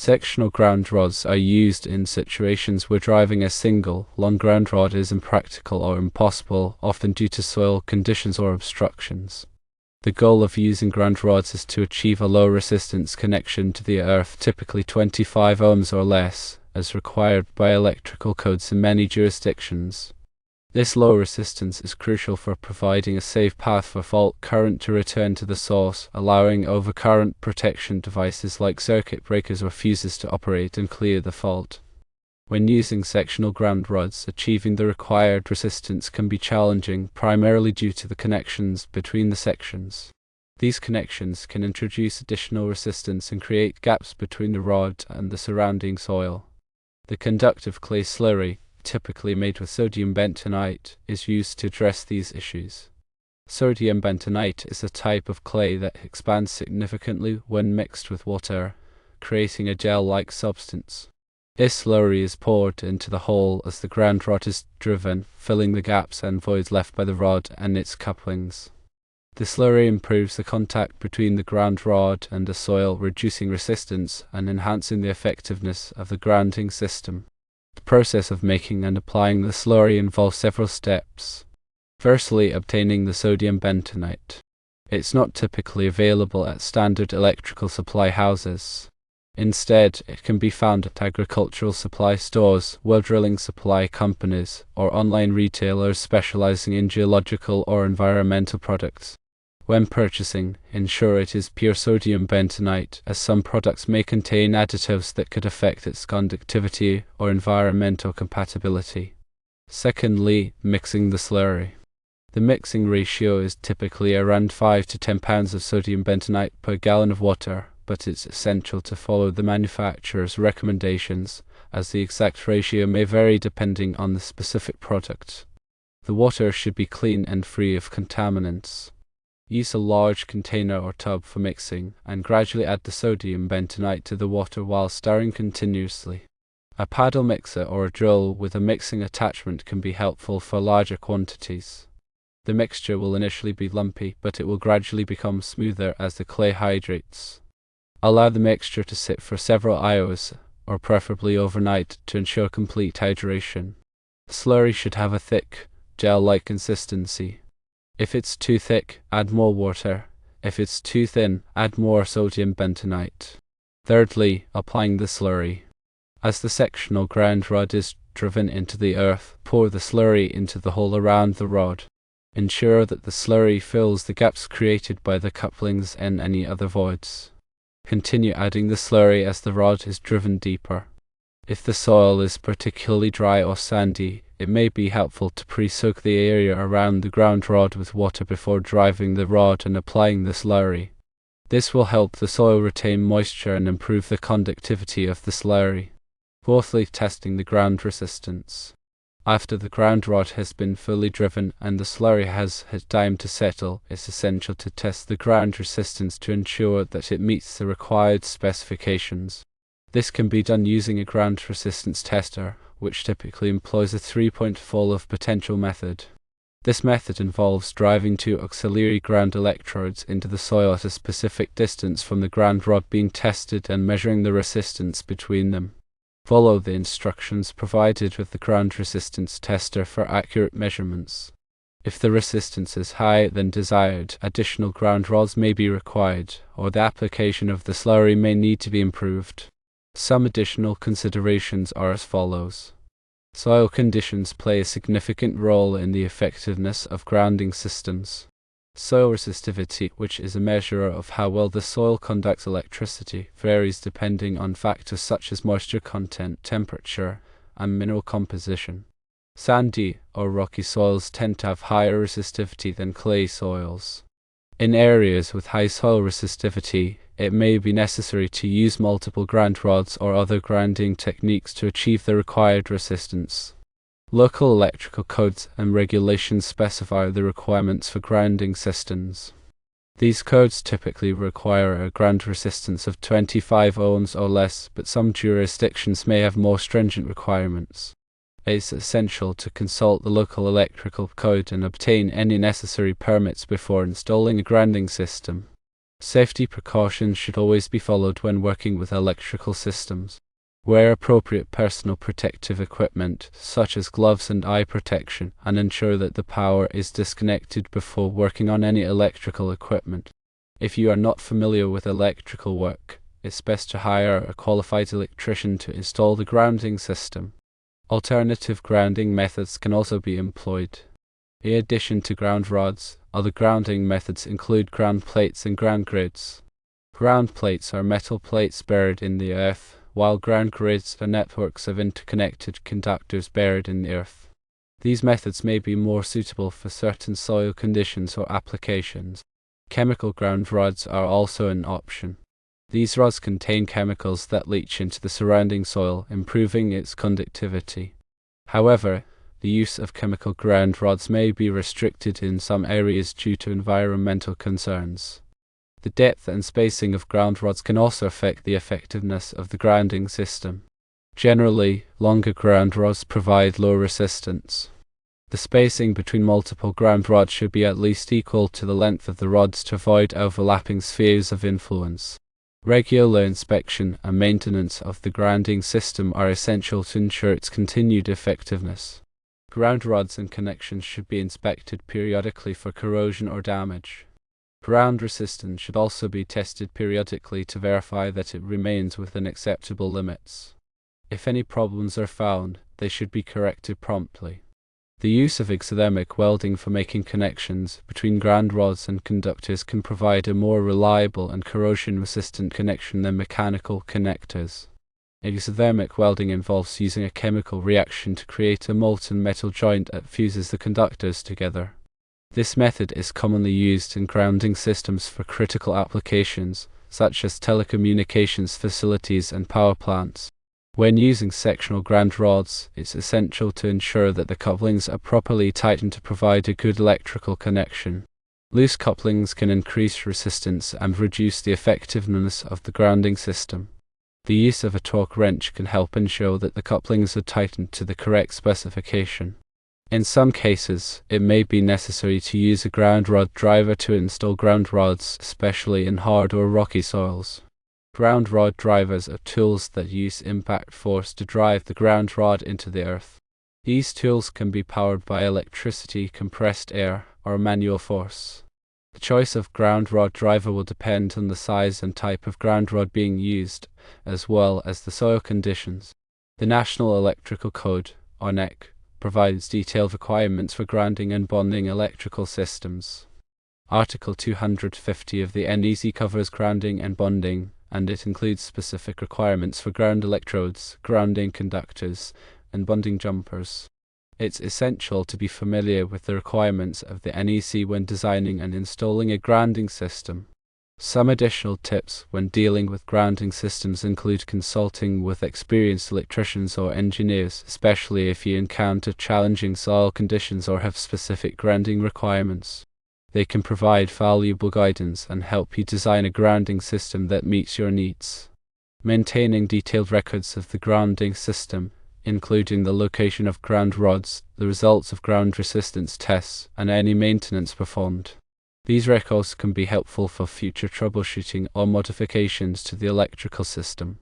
Sectional ground rods are used in situations where driving a single, long ground rod is impractical or impossible, often due to soil conditions or obstructions. The goal of using ground rods is to achieve a low resistance connection to the earth, typically 25 ohms or less, as required by electrical codes in many jurisdictions. This low resistance is crucial for providing a safe path for fault current to return to the source, allowing overcurrent protection devices like circuit breakers or fuses to operate and clear the fault. When using sectional ground rods, achieving the required resistance can be challenging, primarily due to the connections between the sections. These connections can introduce additional resistance and create gaps between the rod and the surrounding soil. The conductive clay slurry, typically made with sodium bentonite, is used to address these issues. Sodium bentonite is a type of clay that expands significantly when mixed with water, creating a gel-like substance. This slurry is poured into the hole as the ground rod is driven, filling the gaps and voids left by the rod and its couplings. The slurry improves the contact between the ground rod and the soil, reducing resistance and enhancing the effectiveness of the grounding system. The process of making and applying the slurry involves several steps. Firstly, obtaining the sodium bentonite. It's not typically available at standard electrical supply houses. Instead, it can be found at agricultural supply stores, well drilling supply companies, or online retailers specializing in geological or environmental products. When purchasing, ensure it is pure sodium bentonite, as some products may contain additives that could affect its conductivity or environmental compatibility. Secondly, mixing the slurry. The mixing ratio is typically around 5 to 10 pounds of sodium bentonite per gallon of water, but it's essential to follow the manufacturer's recommendations, as the exact ratio may vary depending on the specific product. The water should be clean and free of contaminants. Use a large container or tub for mixing, and gradually add the sodium bentonite to the water while stirring continuously. A paddle mixer or a drill with a mixing attachment can be helpful for larger quantities. The mixture will initially be lumpy, but it will gradually become smoother as the clay hydrates. Allow the mixture to sit for several hours, or preferably overnight, to ensure complete hydration. The slurry should have a thick, gel-like consistency. If it's too thick, add more water. If it's too thin, add more sodium bentonite. Thirdly, applying the slurry. As the sectional ground rod is driven into the earth, pour the slurry into the hole around the rod. Ensure that the slurry fills the gaps created by the couplings and any other voids. Continue adding the slurry as the rod is driven deeper. If the soil is particularly dry or sandy, it may be helpful to pre-soak the area around the ground rod with water before driving the rod and applying the slurry. This will help the soil retain moisture and improve the conductivity of the slurry. Fourthly, testing the ground resistance. After the ground rod has been fully driven and the slurry has had time to settle, it's essential to test the ground resistance to ensure that it meets the required specifications. This can be done using a ground resistance tester, which typically employs a 3-point fall of potential method. This method involves driving two auxiliary ground electrodes into the soil at a specific distance from the ground rod being tested and measuring the resistance between them. Follow the instructions provided with the ground resistance tester for accurate measurements. If the resistance is higher than desired, additional ground rods may be required, or the application of the slurry may need to be improved. Some additional considerations are as follows. Soil conditions play a significant role in the effectiveness of grounding systems. Soil resistivity, which is a measure of how well the soil conducts electricity, varies depending on factors such as moisture content, temperature, and mineral composition. Sandy or rocky soils tend to have higher resistivity than clay soils. In areas with high soil resistivity, it may be necessary to use multiple ground rods or other grounding techniques to achieve the required resistance. Local electrical codes and regulations specify the requirements for grounding systems. These codes typically require a ground resistance of 25 ohms or less, but some jurisdictions may have more stringent requirements. It is essential to consult the local electrical code and obtain any necessary permits before installing a grounding system. Safety precautions should always be followed when working with electrical systems. Wear appropriate personal protective equipment, such as gloves and eye protection, and ensure that the power is disconnected before working on any electrical equipment. If you are not familiar with electrical work, it's best to hire a qualified electrician to install the grounding system. Alternative grounding methods can also be employed. In addition to ground rods, other grounding methods include ground plates and ground grids. Ground plates are metal plates buried in the earth, while ground grids are networks of interconnected conductors buried in the earth. These methods may be more suitable for certain soil conditions or applications. Chemical ground rods are also an option. These rods contain chemicals that leach into the surrounding soil, improving its conductivity. However, the use of chemical ground rods may be restricted in some areas due to environmental concerns. The depth and spacing of ground rods can also affect the effectiveness of the grounding system. Generally, longer ground rods provide low resistance. The spacing between multiple ground rods should be at least equal to the length of the rods to avoid overlapping spheres of influence. Regular inspection and maintenance of the grounding system are essential to ensure its continued effectiveness. Ground rods and connections should be inspected periodically for corrosion or damage. Ground resistance should also be tested periodically to verify that it remains within acceptable limits. If any problems are found, they should be corrected promptly. The use of exothermic welding for making connections between ground rods and conductors can provide a more reliable and corrosion-resistant connection than mechanical connectors. Exothermic welding involves using a chemical reaction to create a molten metal joint that fuses the conductors together. This method is commonly used in grounding systems for critical applications, such as telecommunications facilities and power plants. When using sectional ground rods, it's essential to ensure that the couplings are properly tightened to provide a good electrical connection. Loose couplings can increase resistance and reduce the effectiveness of the grounding system. The use of a torque wrench can help ensure that the couplings are tightened to the correct specification. In some cases, it may be necessary to use a ground rod driver to install ground rods, especially in hard or rocky soils. Ground rod drivers are tools that use impact force to drive the ground rod into the earth. These tools can be powered by electricity, compressed air, or manual force. The choice of ground rod driver will depend on the size and type of ground rod being used, as well as the soil conditions. The National Electrical Code, or NEC, provides detailed requirements for grounding and bonding electrical systems. Article 250 of the NEC covers grounding and bonding, and it includes specific requirements for ground electrodes, grounding conductors, and bonding jumpers. It's essential to be familiar with the requirements of the NEC when designing and installing a grounding system. Some additional tips when dealing with grounding systems include consulting with experienced electricians or engineers, especially if you encounter challenging soil conditions or have specific grounding requirements. They can provide valuable guidance and help you design a grounding system that meets your needs. Maintaining detailed records of the grounding system, including the location of ground rods, the results of ground resistance tests, and any maintenance performed. These records can be helpful for future troubleshooting or modifications to the electrical system.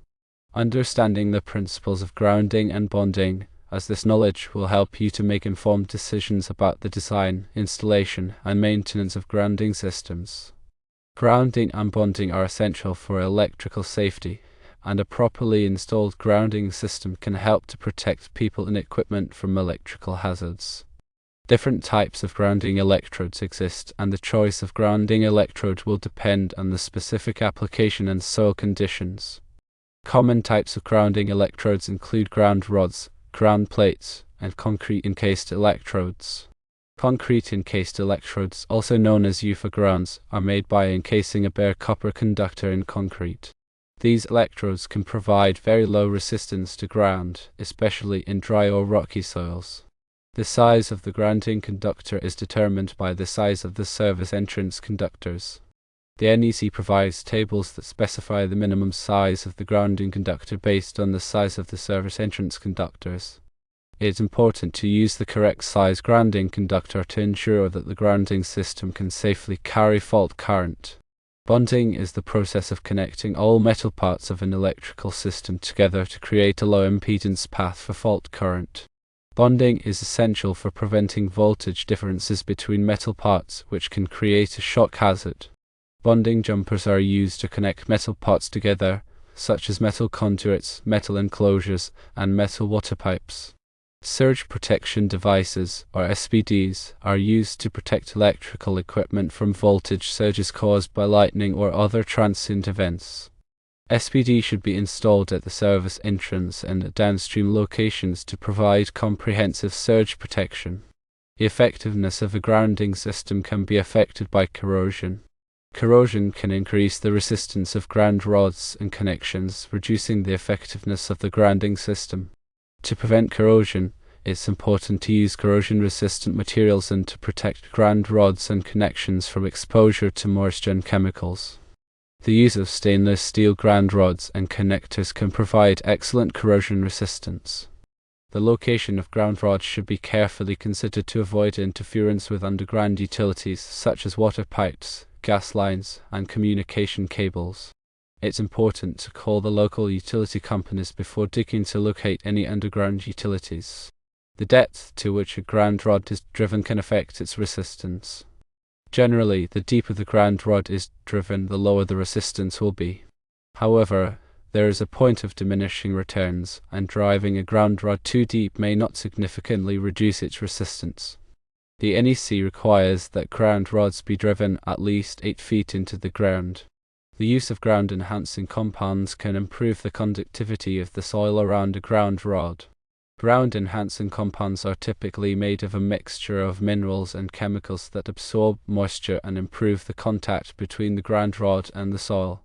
Understanding the principles of grounding and bonding, as this knowledge will help you to make informed decisions about the design, installation, and maintenance of grounding systems. Grounding and bonding are essential for electrical safety, and a properly installed grounding system can help to protect people and equipment from electrical hazards. Different types of grounding electrodes exist, and the choice of grounding electrode will depend on the specific application and soil conditions. Common types of grounding electrodes include ground rods, ground plates, and concrete encased electrodes. Concrete encased electrodes, also known as UFA grounds, are made by encasing a bare copper conductor in concrete. These electrodes can provide very low resistance to ground, especially in dry or rocky soils. The size of the grounding conductor is determined by the size of the service entrance conductors. The NEC provides tables that specify the minimum size of the grounding conductor based on the size of the service entrance conductors. It is important to use the correct size grounding conductor to ensure that the grounding system can safely carry fault current. Bonding is the process of connecting all metal parts of an electrical system together to create a low impedance path for fault current. Bonding is essential for preventing voltage differences between metal parts, which can create a shock hazard. Bonding jumpers are used to connect metal parts together, such as metal conduits, metal enclosures, and metal water pipes. Surge protection devices, or SPDs, are used to protect electrical equipment from voltage surges caused by lightning or other transient events. SPD should be installed at the service entrance and at downstream locations to provide comprehensive surge protection. The effectiveness of a grounding system can be affected by corrosion. Corrosion can increase the resistance of ground rods and connections, reducing the effectiveness of the grounding system. To prevent corrosion, it's important to use corrosion-resistant materials and to protect ground rods and connections from exposure to moisture and chemicals. The use of stainless steel ground rods and connectors can provide excellent corrosion resistance. The location of ground rods should be carefully considered to avoid interference with underground utilities such as water pipes, gas lines, and communication cables. It's important to call the local utility companies before digging to locate any underground utilities. The depth to which a ground rod is driven can affect its resistance. Generally, the deeper the ground rod is driven, the lower the resistance will be. However, there is a point of diminishing returns, and driving a ground rod too deep may not significantly reduce its resistance. The NEC requires that ground rods be driven at least 8 feet into the ground. The use of ground-enhancing compounds can improve the conductivity of the soil around a ground rod. Ground-enhancing compounds are typically made of a mixture of minerals and chemicals that absorb moisture and improve the contact between the ground rod and the soil.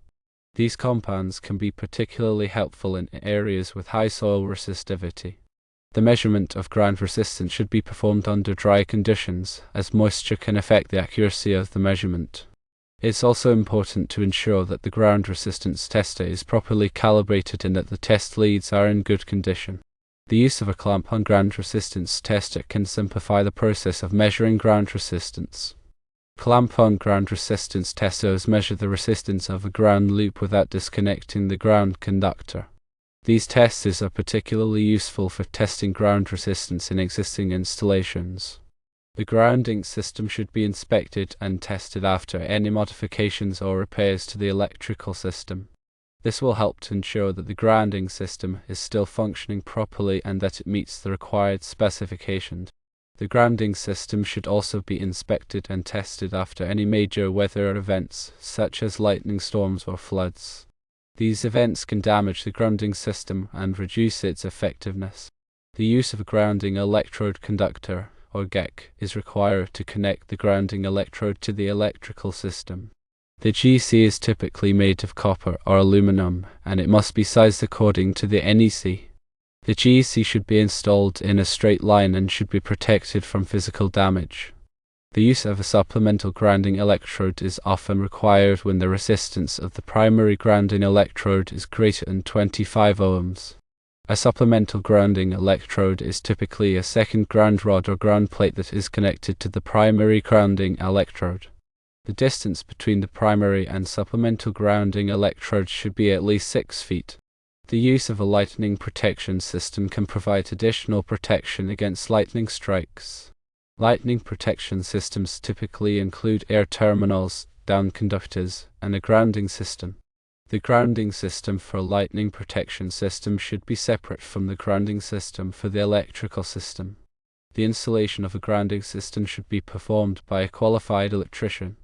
These compounds can be particularly helpful in areas with high soil resistivity. The measurement of ground resistance should be performed under dry conditions, as moisture can affect the accuracy of the measurement. It's also important to ensure that the ground resistance tester is properly calibrated and that the test leads are in good condition. The use of a clamp-on ground resistance tester can simplify the process of measuring ground resistance. Clamp-on ground resistance testers measure the resistance of a ground loop without disconnecting the ground conductor. These testers are particularly useful for testing ground resistance in existing installations. The grounding system should be inspected and tested after any modifications or repairs to the electrical system. This will help to ensure that the grounding system is still functioning properly and that it meets the required specifications. The grounding system should also be inspected and tested after any major weather events, such as lightning storms or floods. These events can damage the grounding system and reduce its effectiveness. The use of a grounding electrode conductor, or GEC, is required to connect the grounding electrode to the electrical system. The GC is typically made of copper or aluminum, and it must be sized according to the NEC. The GC should be installed in a straight line and should be protected from physical damage. The use of a supplemental grounding electrode is often required when the resistance of the primary grounding electrode is greater than 25 ohms. A supplemental grounding electrode is typically a second ground rod or ground plate that is connected to the primary grounding electrode. The distance between the primary and supplemental grounding electrodes should be at least 6 feet. The use of a lightning protection system can provide additional protection against lightning strikes. Lightning protection systems typically include air terminals, down conductors, and a grounding system. The grounding system for a lightning protection system should be separate from the grounding system for the electrical system. The installation of a grounding system should be performed by a qualified electrician.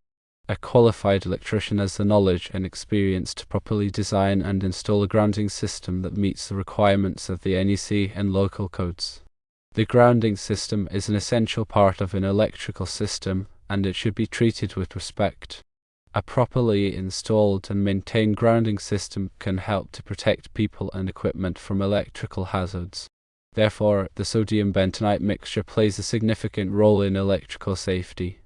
A qualified electrician has the knowledge and experience to properly design and install a grounding system that meets the requirements of the NEC and local codes. The grounding system is an essential part of an electrical system, and it should be treated with respect. A properly installed and maintained grounding system can help to protect people and equipment from electrical hazards. Therefore, the sodium bentonite mixture plays a significant role in electrical safety.